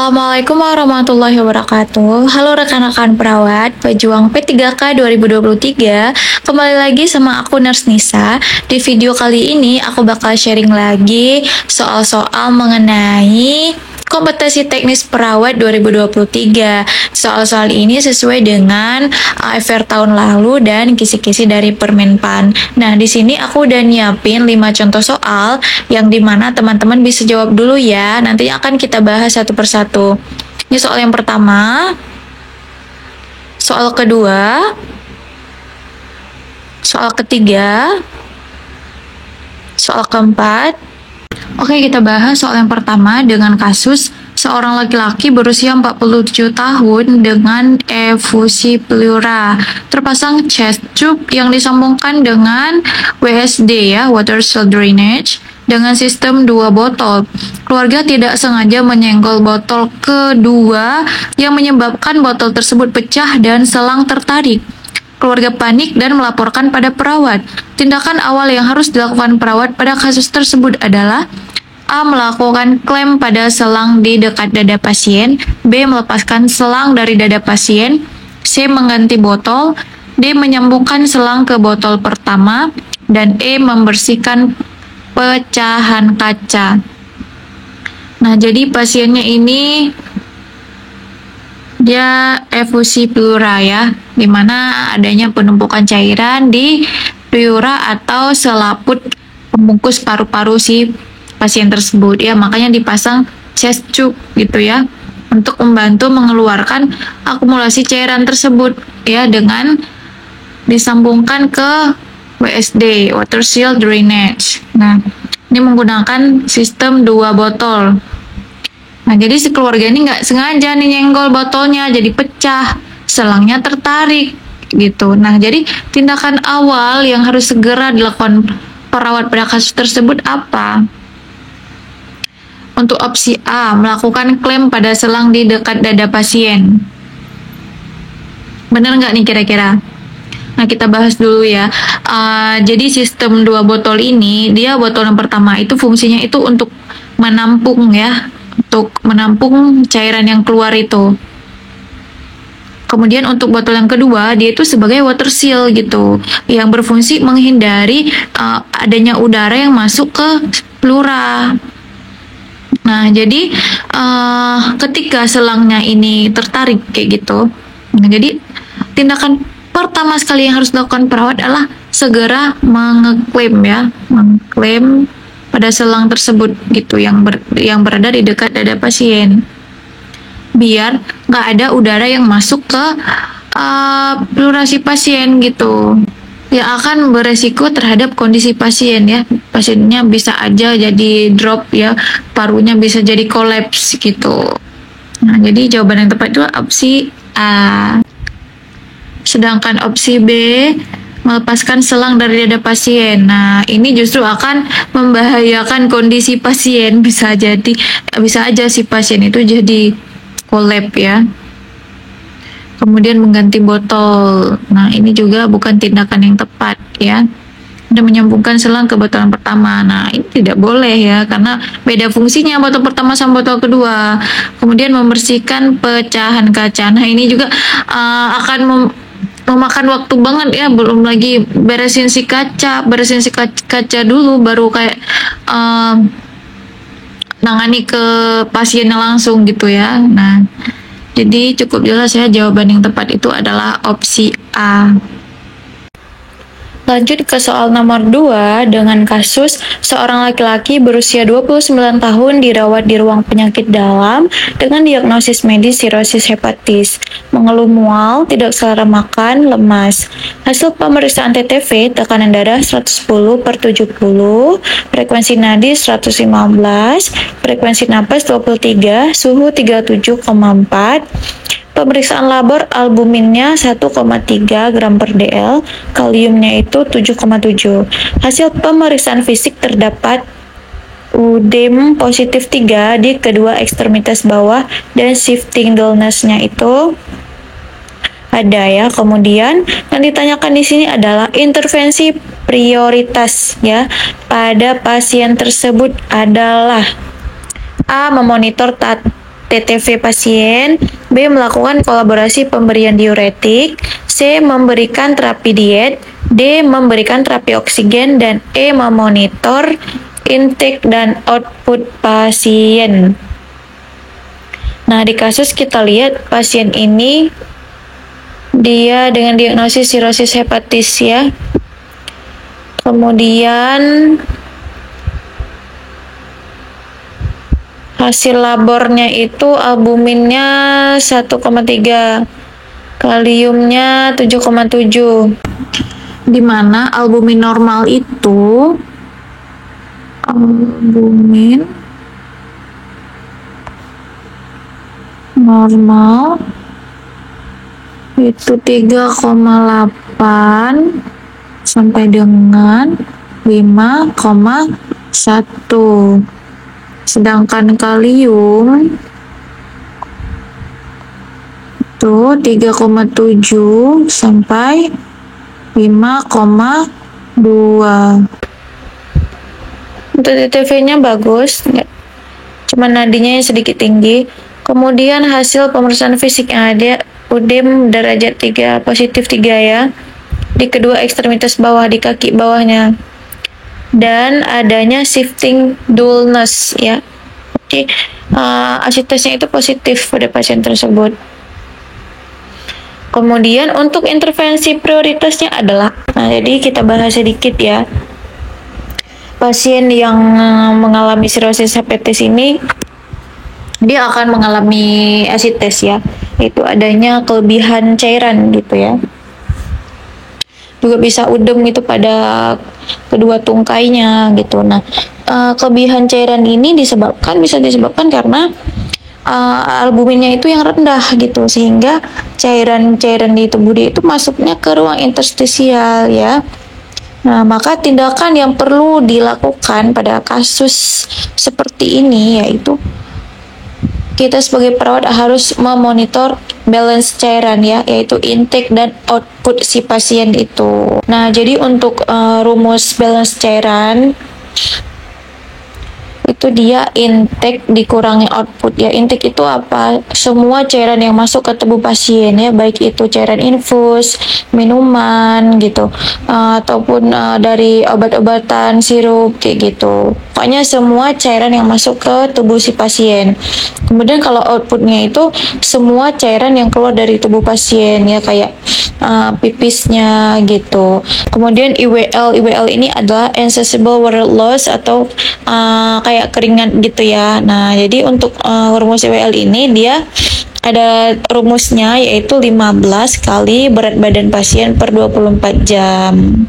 Assalamualaikum warahmatullahi wabarakatuh. Halo rekan-rekan perawat, pejuang P3K 2023. Kembali lagi sama aku Nurse Nisa. Di video kali ini aku bakal sharing lagi soal-soal mengenai kompetensi teknis perawat 2023. Soal-soal ini sesuai dengan AFR tahun lalu dan kisi-kisi dari Permenpan. Nah, di sini aku udah nyiapin 5 contoh soal yang dimana teman-teman bisa jawab dulu ya. Nanti akan kita bahas satu persatu. Ini soal yang pertama, soal kedua, soal ketiga, soal keempat. Oke, kita bahas soal yang pertama dengan kasus seorang laki-laki berusia 47 tahun dengan efusi pleura. Terpasang chest tube yang disambungkan dengan WSD ya, water cell drainage, dengan sistem 2 botol. Keluarga tidak sengaja menyenggol botol kedua yang menyebabkan botol tersebut pecah dan selang tertarik. Keluarga panik dan melaporkan pada perawat. Tindakan awal yang harus dilakukan perawat pada kasus tersebut adalah A. Melakukan klem pada selang di dekat dada pasien, B. Melepaskan selang dari dada pasien, C. Mengganti botol, D. Menyambungkan selang ke botol pertama, dan E. Membersihkan pecahan kaca. Nah, jadi pasiennya ini dia efusi pleura ya, dimana adanya penumpukan cairan di pleura atau selaput pembungkus paru-paru si pasien tersebut ya, makanya dipasang chest tube gitu ya, untuk membantu mengeluarkan akumulasi cairan tersebut ya, dengan disambungkan ke WSD, water cell drainage. Nah, ini menggunakan sistem 2 botol. Nah, jadi si keluarga ini nggak sengaja nih nyenggol botolnya, jadi pecah, selangnya tertarik gitu. Nah, jadi tindakan awal yang harus segera dilakukan perawat pada kasus tersebut apa? Untuk opsi A, melakukan klem pada selang di dekat dada pasien. Benar nggak nih kira-kira? Nah, kita bahas dulu ya. Jadi sistem 2 botol ini, dia botol yang pertama itu fungsinya itu untuk menampung ya, untuk menampung cairan yang keluar itu. Kemudian untuk botol yang kedua, dia itu sebagai water seal gitu, yang berfungsi menghindari adanya udara yang masuk ke pleura. Nah, jadi ketika selangnya ini tertarik kayak gitu, nah, jadi tindakan pertama sekali yang harus dilakukan perawat adalah segera mengeklem ya, mengklem pada selang tersebut gitu, yang berada di dekat dada pasien, biar nggak ada udara yang masuk ke pleura si pasien gitu, yang akan beresiko terhadap kondisi pasien ya. Pasiennya bisa aja jadi drop ya, parunya bisa jadi kolaps gitu. Nah, jadi jawaban yang tepat itu opsi A. Sedangkan opsi B, melepaskan selang dari dada pasien. Nah, ini justru akan membahayakan kondisi pasien. Bisa aja si pasien itu jadi kolaps ya. Kemudian mengganti botol. Nah, ini juga bukan tindakan yang tepat ya. Dan menyambungkan selang ke botol yang pertama. Nah, ini tidak boleh ya, karena beda fungsinya botol pertama sama botol kedua. Kemudian membersihkan pecahan kaca. Nah, ini juga akan memakan waktu banget ya, belum lagi beresin si kaca dulu, baru kayak nangani ke pasiennya langsung gitu ya. Nah, jadi cukup jelas ya, jawaban yang tepat itu adalah opsi A. Lanjut ke soal nomor 2 dengan kasus seorang laki-laki berusia 29 tahun dirawat di ruang penyakit dalam dengan diagnosis medis sirosis hepatis, mengeluh mual, tidak selera makan, lemas. Hasil pemeriksaan TTV, tekanan darah 110/70, frekuensi nadi 115, frekuensi napas 23, suhu 37,4, pemeriksaan labor albuminnya 1,3 gram per dl, kaliumnya itu 7,7. Hasil pemeriksaan fisik terdapat udem positif 3 di kedua ekstremitas bawah dan shifting dullness-nya itu ada ya. Kemudian yang ditanyakan di sini adalah intervensi prioritas ya pada pasien tersebut adalah A. Memonitor TTV pasien, B. melakukan kolaborasi pemberian diuretik, C. memberikan terapi diet, D. memberikan terapi oksigen, dan E. memonitor intake dan output pasien. Nah, di kasus kita lihat pasien ini dia dengan diagnosis sirosis hepatis ya. Kemudian hasil labornya itu albuminnya 1,3, kaliumnya 7,7. Di mana albumin normal itu albumin normal itu 3,8 sampai dengan 5,1. Sedangkan kalium itu 3,7 sampai 5,2. Untuk TTV-nya bagus, cuma nadinya yang sedikit tinggi. Kemudian hasil pemeriksaan fisik yang ada, UDEM derajat 3, positif 3 ya, di kedua ekstremitas bawah, di kaki bawahnya. Dan adanya shifting dullness ya. Jadi acid testnya itu positif pada pasien tersebut. Kemudian untuk intervensi prioritasnya adalah, nah jadi kita bahas sedikit ya. Pasien yang mengalami sirosis hepatis ini dia akan mengalami acid test ya. Itu adanya kelebihan cairan gitu ya. Juga bisa udem itu pada kedua tungkainya gitu. Nah, kelebihan cairan ini bisa disebabkan karena albuminnya itu yang rendah gitu, sehingga cairan-cairan di tubuh dia itu masuknya ke ruang interstisial ya. Nah, maka tindakan yang perlu dilakukan pada kasus seperti ini yaitu kita sebagai perawat harus memonitor balance cairan ya, yaitu intake dan output si pasien itu. Nah, jadi untuk rumus balance cairan itu dia intake dikurangi output ya. Intake itu apa? Semua cairan yang masuk ke tubuh pasien ya, baik itu cairan infus, minuman gitu, ataupun dari obat-obatan, sirup kayak gitu. Pokoknya semua cairan yang masuk ke tubuh si pasien. Kemudian kalau outputnya itu semua cairan yang keluar dari tubuh pasien ya, kayak pipisnya gitu. Kemudian IWL ini adalah insoluble water loss atau kayak keringat gitu ya. Nah, jadi untuk rumus IWL ini dia ada rumusnya yaitu 15 kali berat badan pasien per 24 jam.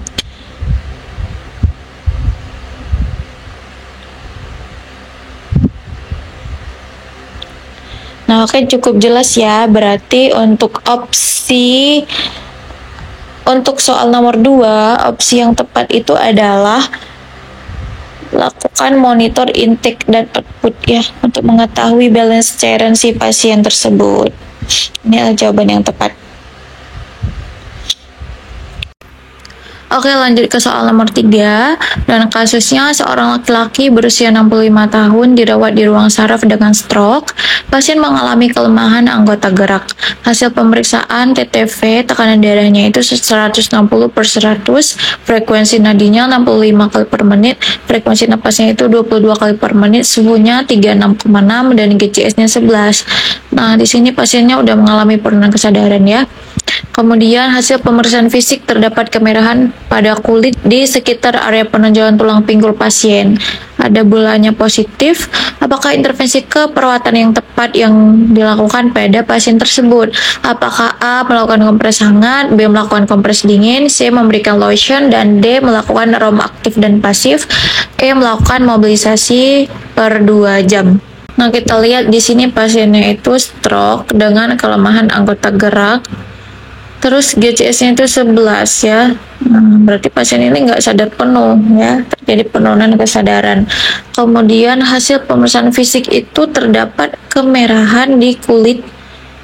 Nah, oke, cukup jelas ya. Berarti untuk soal nomor 2, opsi yang tepat itu adalah lakukan monitor intake dan output ya, untuk mengetahui balance cairan si pasien tersebut. Ini adalah jawaban yang tepat. Oke, lanjut ke soal nomor 3. Dan kasusnya seorang laki-laki berusia 65 tahun dirawat di ruang saraf dengan stroke. Pasien mengalami kelemahan anggota gerak. Hasil pemeriksaan TTV, tekanan darahnya itu 160/100, frekuensi nadinya 65 kali per menit, frekuensi napasnya itu 22 kali per menit, suhunya 36,6 dan GCS-nya 11. Nah, di sini pasiennya udah mengalami penurunan kesadaran ya. Kemudian hasil pemeriksaan fisik, terdapat kemerahan pada kulit di sekitar area penonjolan tulang pinggul pasien. Ada bulanya positif. Apakah intervensi keperawatan yang tepat yang dilakukan pada pasien tersebut? Apakah A. melakukan kompres hangat, B. melakukan kompres dingin, C. memberikan lotion, dan D. melakukan rom aktif dan pasif, E. melakukan mobilisasi per 2 jam. Nah, kita lihat di sini pasiennya itu stroke dengan kelemahan anggota gerak. Terus GCS-nya itu 11 ya. Berarti pasien ini nggak sadar penuh ya, terjadi penurunan kesadaran. Kemudian hasil pemeriksaan fisik itu terdapat kemerahan di kulit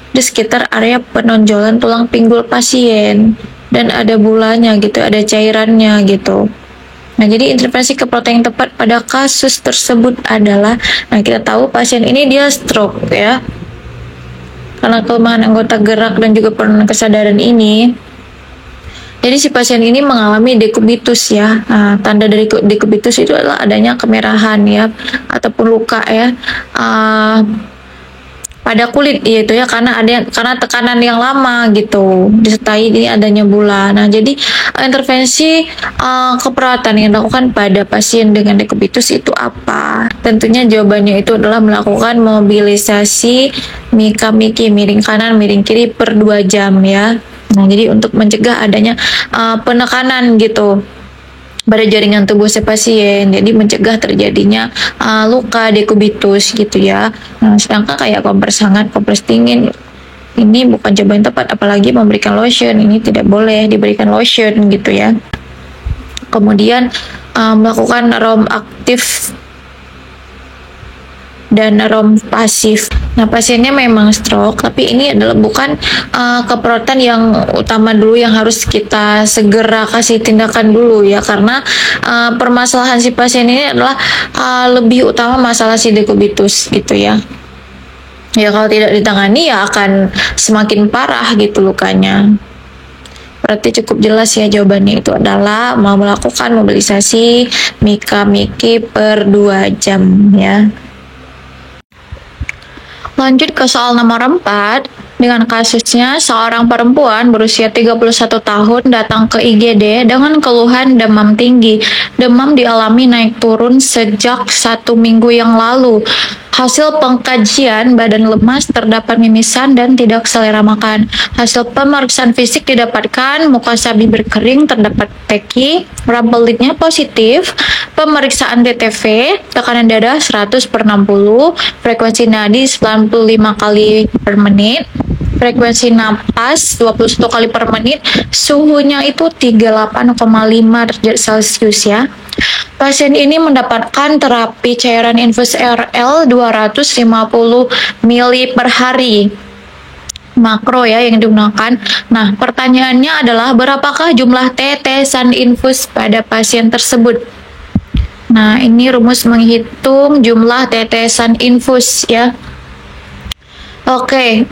di sekitar area penonjolan tulang pinggul pasien dan ada bulanya gitu, ada cairannya gitu. Nah, jadi intervensi ke protein yang tepat pada kasus tersebut adalah, nah kita tahu pasien ini dia stroke ya, karena kelemahan anggota gerak dan juga penurunan kesadaran ini. Jadi si pasien ini mengalami dekubitus ya. Nah, tanda dari dekubitus itu adalah adanya kemerahan ya, ataupun luka ya. Pada kulit yaitu ya, karena tekanan yang lama gitu, disertai ini adanya bulan. Nah, jadi intervensi keperawatan yang dilakukan pada pasien dengan dekubitus itu apa? Tentunya jawabannya itu adalah melakukan mobilisasi mika-miki miring kanan miring kiri per 2 jam ya. Nah, jadi untuk mencegah adanya penekanan gitu pada jaringan tubuh si pasien, jadi mencegah terjadinya luka dekubitus gitu ya. Nah, sedangkan kayak kompres hangat, kompres dingin ini bukan jawaban tepat, apalagi memberikan lotion, ini tidak boleh diberikan lotion gitu ya. Kemudian melakukan rom aktif dan rom pasif. Nah, pasiennya memang stroke, tapi ini adalah bukan keperawatan yang utama dulu yang harus kita segera kasih tindakan dulu ya, karena permasalahan si pasien ini adalah lebih utama masalah si dekubitus gitu ya. Ya, kalau tidak ditangani ya akan semakin parah gitu lukanya. Berarti cukup jelas ya jawabannya itu adalah mau melakukan mobilisasi mika-miki per 2 jam ya. Lanjut ke soal nomor 4, dengan kasusnya seorang perempuan berusia 31 tahun datang ke IGD dengan keluhan demam tinggi. Demam dialami naik turun sejak 1 minggu yang lalu. Hasil pengkajian badan lemas, terdapat mimisan dan tidak selera makan. Hasil pemeriksaan fisik didapatkan mukosa bibir kering, terdapat teki, rabelitnya positif, pemeriksaan TTV, tekanan darah 100/60, frekuensi nadi 95 kali per menit, frekuensi napas 21 kali per menit, suhunya itu 38,5 derajat Celcius ya. Pasien ini mendapatkan terapi cairan infus RL 250 ml per hari. Makro ya yang digunakan. Nah, pertanyaannya adalah berapakah jumlah tetesan infus pada pasien tersebut? Nah, ini rumus menghitung jumlah tetesan infus ya. Oke.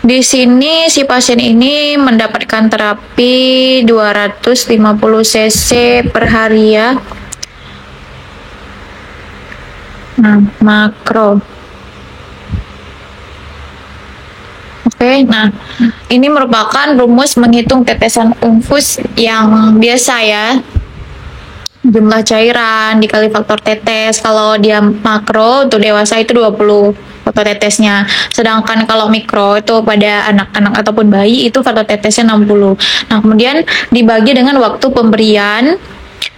Di sini si pasien ini mendapatkan terapi 250 cc per hari ya. Nah, makro. Oke, nah ini merupakan rumus menghitung tetesan infus yang biasa ya. Jumlah cairan dikali faktor tetes. Kalau dia makro untuk dewasa itu 20 faktor tetesnya. Sedangkan kalau mikro itu pada anak-anak ataupun bayi itu faktor tetesnya 60. Nah, kemudian dibagi dengan waktu pemberian.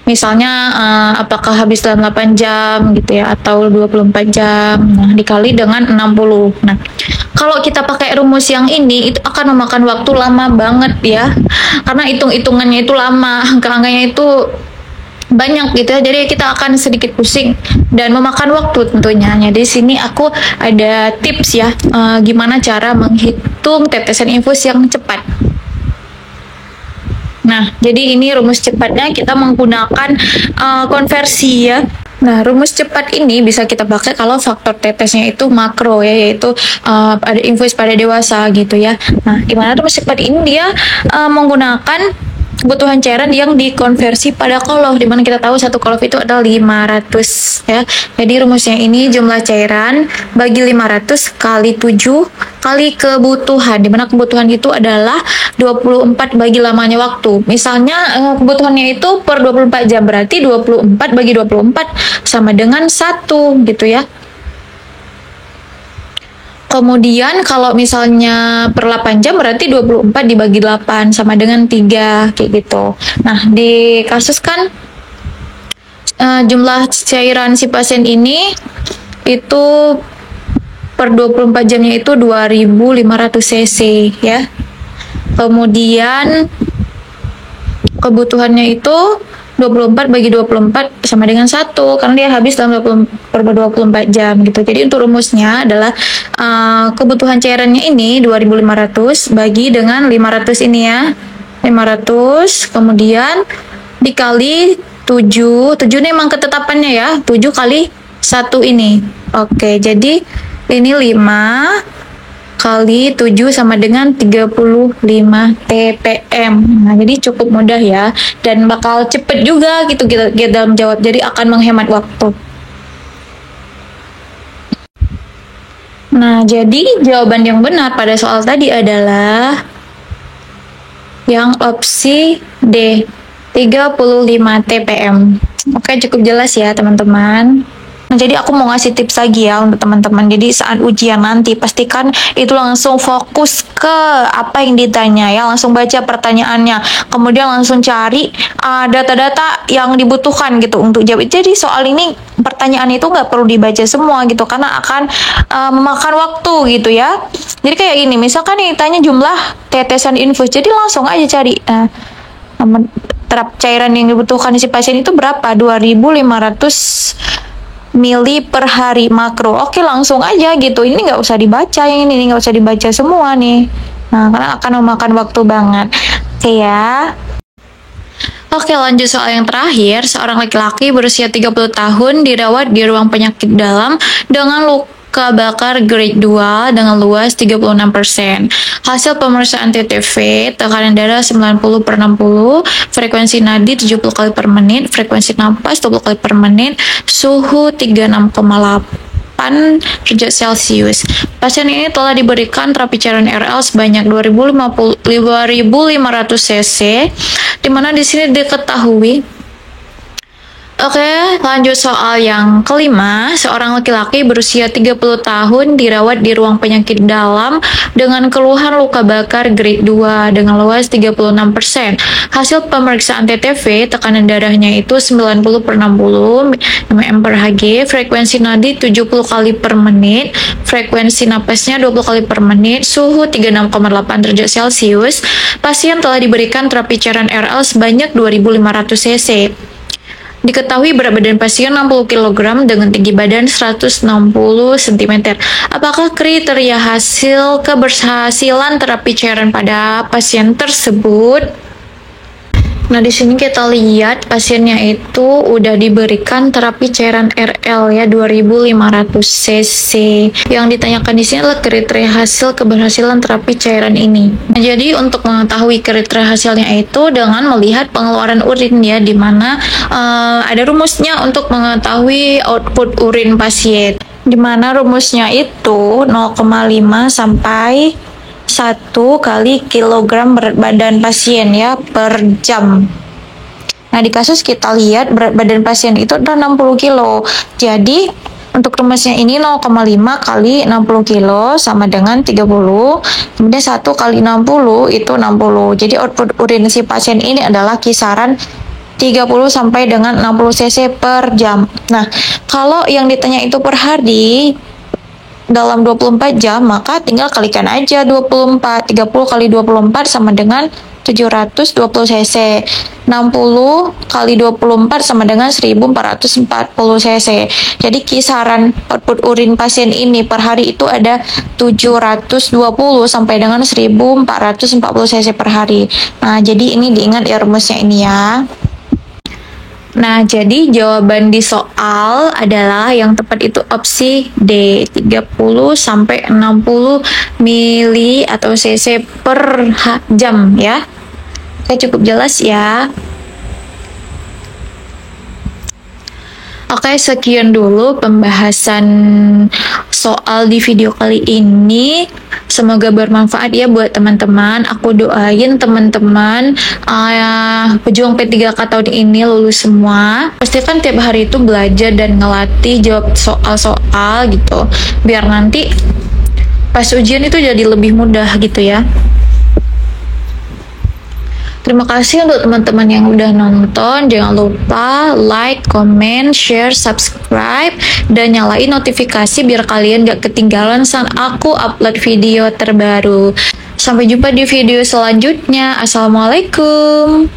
Misalnya apakah habis dalam 8 jam gitu ya atau 24 jam. Nah, dikali dengan 60. Nah, kalau kita pakai rumus yang ini itu akan memakan waktu lama banget ya. Karena hitung-hitungannya itu lama, angka-angkanya itu banyak gitu ya, jadi kita akan sedikit pusing dan memakan waktu tentunya. Jadi di sini aku ada tips ya, gimana cara menghitung tetesan infus yang cepat. Nah, jadi ini rumus cepatnya kita menggunakan konversi ya. Nah, rumus cepat ini bisa kita pakai kalau faktor tetesnya itu makro ya, yaitu ada infus pada dewasa gitu ya. Nah, gimana rumus cepat ini dia menggunakan kebutuhan cairan yang dikonversi pada kolof, dimana kita tahu satu kolof itu adalah 500 ya. Jadi rumusnya ini jumlah cairan bagi 500 kali 7 kali kebutuhan, dimana kebutuhan itu adalah 24 bagi lamanya waktu. Misalnya kebutuhannya itu per 24 jam, berarti 24 bagi 24 sama dengan 1 gitu ya. Kemudian kalau misalnya per 8 jam berarti 24 dibagi 8 sama dengan 3 kayak gitu. Nah, di kasus kan jumlah cairan si pasien ini itu per 24 jamnya itu 2500 cc ya. Kemudian kebutuhannya itu 24 bagi 24 sama dengan 1 karena dia habis dalam 24 jam gitu. Jadi untuk rumusnya adalah kebutuhan cairannya ini 2500 bagi dengan 500 ini ya. 500 kemudian dikali 7 ini emang ketetapannya ya, 7 kali 1 ini. Oke, jadi ini 5 kali 7 sama dengan 35 TPM. Nah, jadi cukup mudah ya, dan bakal cepet juga gitu kita dalam jawab, jadi akan menghemat waktu. Nah, jadi jawaban yang benar pada soal tadi adalah yang opsi D, 35 TPM. Oke, cukup jelas ya teman-teman. Nah, jadi aku mau ngasih tips lagi ya untuk teman-teman. Jadi saat ujian nanti pastikan itu langsung fokus ke apa yang ditanya ya, langsung baca pertanyaannya, kemudian langsung cari data-data yang dibutuhkan gitu untuk jawab. Jadi soal ini pertanyaan itu nggak perlu dibaca semua gitu, karena akan memakan waktu gitu ya. Jadi kayak gini, misalkan nih tanya jumlah tetesan infus, jadi langsung aja cari terap cairan yang dibutuhkan si pasien itu berapa, 2.500 mili per hari makro. Oke, langsung aja gitu, ini nggak usah dibaca, yang ini nggak usah dibaca semua nih. Nah, karena akan memakan waktu banget. Oke ya. Oke, lanjut soal yang terakhir. Seorang laki-laki berusia 30 tahun dirawat di ruang penyakit dalam dengan luka bakar grade 2 dengan luas 36%. Hasil pemeriksaan TTV, tekanan darah 90/60, frekuensi nadi 70 kali per menit, frekuensi napas 20 kali per menit, suhu 36,8 derajat Celcius. Pasien ini telah diberikan terapi cairan RL sebanyak 2.500 cc, di mana di sini diketahui. Oke, lanjut soal yang kelima. Seorang laki-laki berusia 30 tahun dirawat di ruang penyakit dalam dengan keluhan luka bakar grade 2 dengan luas 36%. Hasil pemeriksaan TTV, tekanan darahnya itu 90/60 mm per Hg, frekuensi nadi 70 kali per menit, frekuensi napasnya 20 kali per menit, suhu 36,8 derajat Celcius. Pasien telah diberikan terapi cairan RL sebanyak 2.500 cc. Diketahui berat badan pasien 60 kg dengan tinggi badan 160 cm. Apakah kriteria hasil keberhasilan terapi cairan pada pasien tersebut? Nah, di sini kita lihat pasiennya itu udah diberikan terapi cairan RL ya, 2.500 cc. Yang ditanyakan di sini adalah kriteria hasil keberhasilan terapi cairan ini. Nah, jadi untuk mengetahui kriteria hasilnya itu dengan melihat pengeluaran urin ya, di mana ada rumusnya untuk mengetahui output urin pasien. Di mana rumusnya itu 0,5 sampai 1 kali kilogram berat badan pasien ya per jam. Nah, di kasus kita lihat berat badan pasien itu adalah 60 kilo. Jadi untuk rumusnya ini 0,5 kali 60 kilo sama dengan 30. Kemudian 1 kali 60 itu 60. Jadi output urin si pasien ini adalah kisaran 30 sampai dengan 60 cc per jam. Nah, kalau yang ditanya itu per hari dalam 24 jam, maka tinggal kalikan aja 24. 30 kali 24 sama dengan 720 cc. 60 kali 24 sama dengan 1440 cc. Jadi kisaran output urin pasien ini per hari itu ada 720 sampai dengan 1440 cc per hari. Nah, jadi ini diingat ya rumusnya ini ya. Nah, jadi jawaban di soal adalah yang tepat itu opsi D, 30 sampai 60 mili atau cc per jam ya. Oke, cukup jelas ya. Oke, sekian dulu pembahasan soal di video kali ini. Semoga bermanfaat ya buat teman-teman. Aku doain teman-teman pejuang P3K tahun ini lulus semua. Pastikan tiap hari itu belajar dan ngelatih jawab soal-soal gitu, biar nanti pas ujian itu jadi lebih mudah gitu ya. Terima kasih untuk teman-teman yang udah nonton. Jangan lupa like, comment, share, subscribe, dan nyalain notifikasi biar kalian gak ketinggalan saat aku upload video terbaru. Sampai jumpa di video selanjutnya. Assalamualaikum.